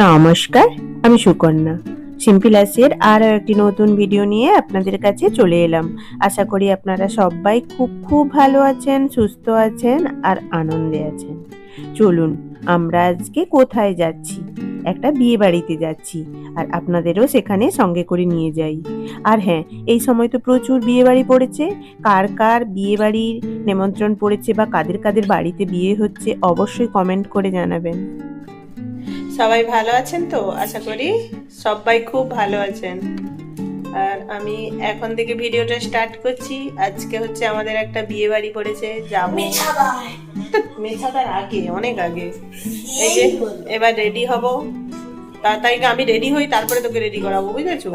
নমস্কার, আমি সুকন্যা। সিম্পল আসির আরও একটি নতুন ভিডিও নিয়ে আপনাদের কাছে চলে এলাম। আশা করি আপনারা সবাই খুব ভালো আছেন, সুস্থ আছেন আর আনন্দে আছেন। চলুন আমরা আজকে কোথায় যাচ্ছি? একটা বিয়ে বাড়িতে যাচ্ছি, আর আপনাদেরও সেখানে সঙ্গে করে নিয়ে যাই। আর হ্যাঁ, এই সময় তো প্রচুর বিয়ে বাড়ি পড়েছে। কার কার বিয়ে বাড়ির নিমন্ত্রণ পড়েছে বা কাদের কাদের বাড়িতে বিয়ে হচ্ছে অবশ্যই কমেন্ট করে জানাবেন। সবাই ভালো আছেন তো? আশা করি সবাই খুব ভালো আছেন। আর আমি এখন থেকে ভিডিওটা স্টার্ট করছি। আজকে হচ্ছে আমাদের একটা বিয়ে বাড়ি পড়েছে, যাবো। মেছাদার আগে, অনেক আগে। এই যে এবার রেডি হব। তাড়াতাড়ি আমি রেডি হই, তারপরে তোকে রেডি করাবো, বুঝেছো?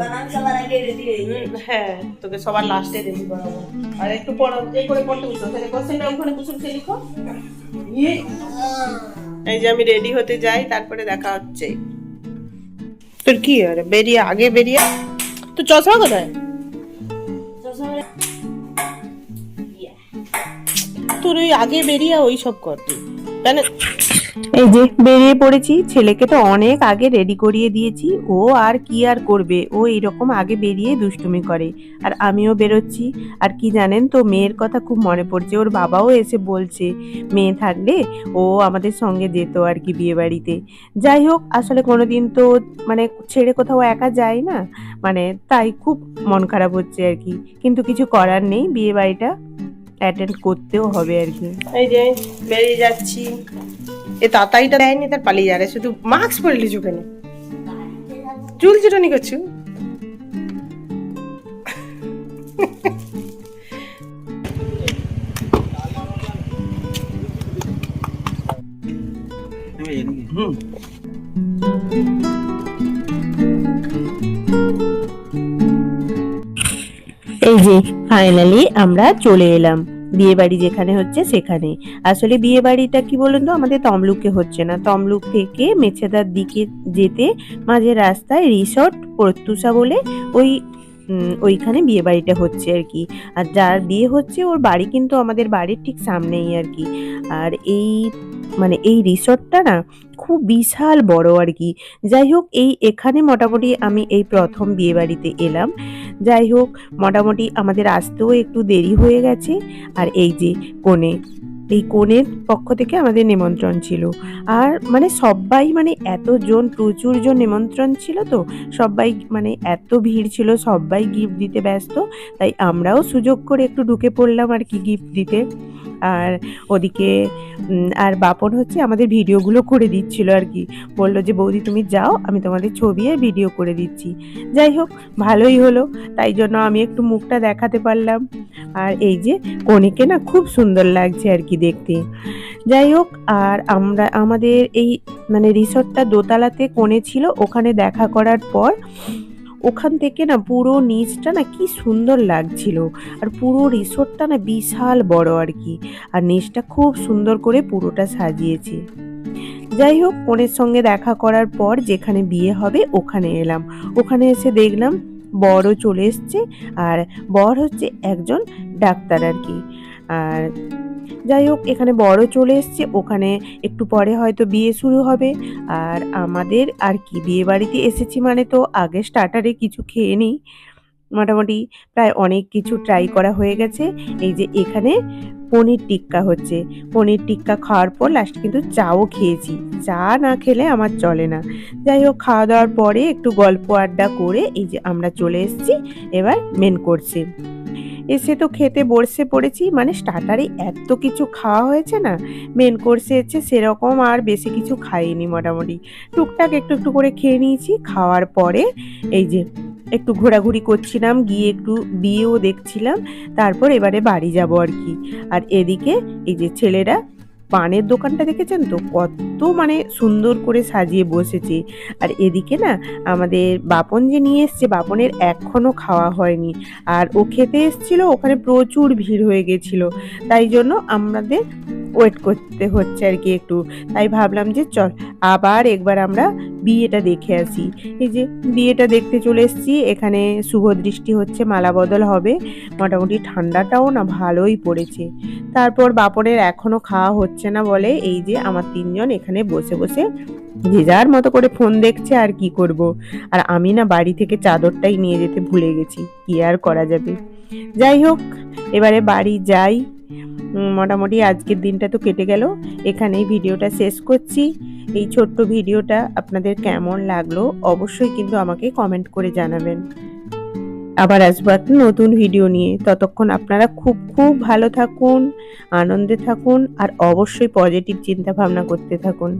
হ্যাঁ, তোকে সবার লাস্টে রেডি করাবো। আর একটু পড়ো, এই করে পড়তে বসো, তাহলে কোশ্চেনটা ওখানে বসে লিখো। এই যে আমি রেডি হতে যাই, তারপরে দেখা হচ্ছে। তোর কি আর বেরিয়ে আগে বেরিয়ে, তো চশমা কোথায়? তোর ওই আগে বেরিয়ে ওই সব কর তুই। এই যে বেরিয়ে পড়েছি। ছেলেকে তো অনেক আগে রেডি করিয়ে দিয়েছি। ও আর কি আর করবে, ও এইরকম আগে বেরিয়ে দুষ্টুমি করে। আর আমিও বেরোচ্ছি। আর কি জানেন তো, মেয়ের কথা খুব মনে পড়ছে। ওর বাবাও এসে বলছে মেয়ে থাকলে ও আমাদের সঙ্গে যেত আর কি বিয়ে বাড়িতে। যাই হোক, আসলে কোনোদিন তো মানে ছেড়ে কোথাও একা যায় না, মানে তাই খুব মন খারাপ হচ্ছে আর কি। কিন্তু কিছু করার নেই, বিয়ে বাড়িটা অ্যাটেন্ড করতেও হবে আর কি। এই যে বেরিয়ে যাচ্ছি। এ তাড়াতাড়িটা দেয়নি, তার পালিয়ে যাবে। শুধু মাস্ক পরলি চোখে নে, চুল চিটানি করছু। এই যে ফাইনালি আমরা চলে এলাম বিয়ে বাড়ি যেখানে হচ্ছে সেখানে। আসলে বিয়ে বাড়িটা কি বলুন তো, আমাদের তমলুকে হচ্ছে না। তমলুক থেকে মেছেদার দিকে যেতে মাঝে রাস্তায় রিসর্ট প্রত্যুষা বলে ওইখানে বিয়ে বাড়িটা হচ্ছে আর কি। আর যার বিয়ে হচ্ছে ওর বাড়ি কিন্তু আমাদের বাড়ির ঠিক সামনেই আর কি। আর এই রিসর্টটা না খুব বিশাল বড় আর কি। যাই হোক, এখানে মোটামুটি আমি এই প্রথম বিয়ে বাড়িতে এলাম। যাই হোক, মোটামুটি আমাদের আসতেও একটু দেরি হয়ে গেছে। আর এই যে এই কনের পক্ষ থেকে আমাদের নিমন্ত্রণ ছিল। আর সবাই এতজন, প্রচুর জন নিমন্ত্রণ ছিল, তো সবাই এত ভিড় ছিল, সবাই গিফট দিতে ব্যস্ত। তাই আমরাও সুযোগ করে একটু ঢুকে পড়লাম আর কি গিফট দিতে। আর ওদিকে আর বাপন হচ্ছে আমাদের ভিডিওগুলো করে দিচ্ছিল আর কি। বললো যে বৌদি তুমি যাও, আমি তোমাদের ছবি আর ভিডিও করে দিচ্ছি। যাই হোক, ভালোই হলো, তাই জন্য আমি একটু মুখটা দেখাতে পারলাম। আর এই যে কনেকে না খুব সুন্দর লাগছে আর কি দেখতে। যাই হোক, আর আমাদের এই রিসর্টটা দোতলাতে কোণে ছিল। ওখানে দেখা করার পর ওখান থেকে না পুরো নিচটা না কি সুন্দর লাগছিল। আর পুরো রিসোর্টটা না বিশাল বড় আর কি। আর নিচটা খুব সুন্দর করে পুরোটা সাজিয়েছে। যাই হোক, কনের সঙ্গে দেখা করার পর যেখানে বিয়ে হবে ওখানে এলাম। ওখানে এসে দেখলাম বরও চলে এসছে। আর বর হচ্ছে একজন ডাক্তার আর কি। আর যাই হোক, এখানে বড় চলে এসছে। ওখানে একটু পরে হয়তো বিয়ে শুরু হবে। আর আমাদের আর কি, বিয়ে বাড়িতে এসেছি মানে তো আগে স্টার্টারে কিছু খেয়ে নিই। মোটামুটি প্রায় অনেক কিছু ট্রাই করা হয়ে গেছে। এই যে এখানে পনির টিক্কা হচ্ছে। পনির টিক্কা খাওয়ার পর লাস্টে কিন্তু চাও খেয়েছি। চা না খেলে আমার চলে না। যাই হোক, খাওয়া দাওয়ার পরে একটু গল্প আড্ডা করে এই যে আমরা চলে এসেছি এবার মেন কোর্সে। এসে তো খেতে বসে পড়েছি। স্টার্টারে এত কিছু খাওয়া হয়েছে না, মেন কোর্সে এসে সেরকম আর বেশি কিছু খাইনি। মোটামুটি টুকটাক একটু একটু করে খেয়ে নিয়েছি। খাওয়ার পরে এই যে একটু ঘোরাঘুরি করছিলাম, গিয়ে একটু বিয়েও দেখছিলাম। তারপর এবারে বাড়ি যাব আর কি। আর এদিকে এই যে ছেলেরা পানের দোকানটা দেখেছেন তো, কত সুন্দর করে সাজিয়ে বসেছে। আর এদিকে না আমাদের বাপন যে নিয়ে এসছে, বাপনের এখনো খাওয়া হয়নি। আর ও খেতে এসছিল, ওখানে প্রচুর ভিড় হয়ে গেছিল। তাই জন্য আমাদের ওয়েট করতে হচ্ছে আর কি একটু। তাই ভাবলাম যে চল আবার একবার আমরা বিয়েটা দেখে আসি। এই যে বিয়েটা দেখতে চলে এসেছি, এখানে শুভ দৃষ্টি হচ্ছে, মালা বদল হবে। মোটামুটি ঠান্ডাটাও না ভালোই পড়েছে। তারপর বাপনের এখনো খাওয়া হচ্ছে না বলে এই যে আমার তিনজন এখানে বসে বসে যে যার মতো করে ফোন দেখছে, আর কি করব। আর আমি না বাড়ি থেকে চাদরটাই নিয়ে যেতে ভুলে গেছি, কি আর করা যাবে। যাই হোক, এবারে বাড়ি যাই। মোটামুটি আজকের দিনটা তো কেটে গেল, এখানেই ভিডিওটা শেষ করছি। এই ছোট্ট ভিডিওটা আপনাদের কেমন লাগলো অবশ্যই কিন্তু আমাকে কমেন্ট করে জানাবেন। আবার আসবো একটা নতুন ভিডিও নিয়ে। ততক্ষণ আপনারা খুব খুব ভালো থাকুন, আনন্দে থাকুন, আর অবশ্যই পজিটিভ চিন্তা ভাবনা করতে থাকুন।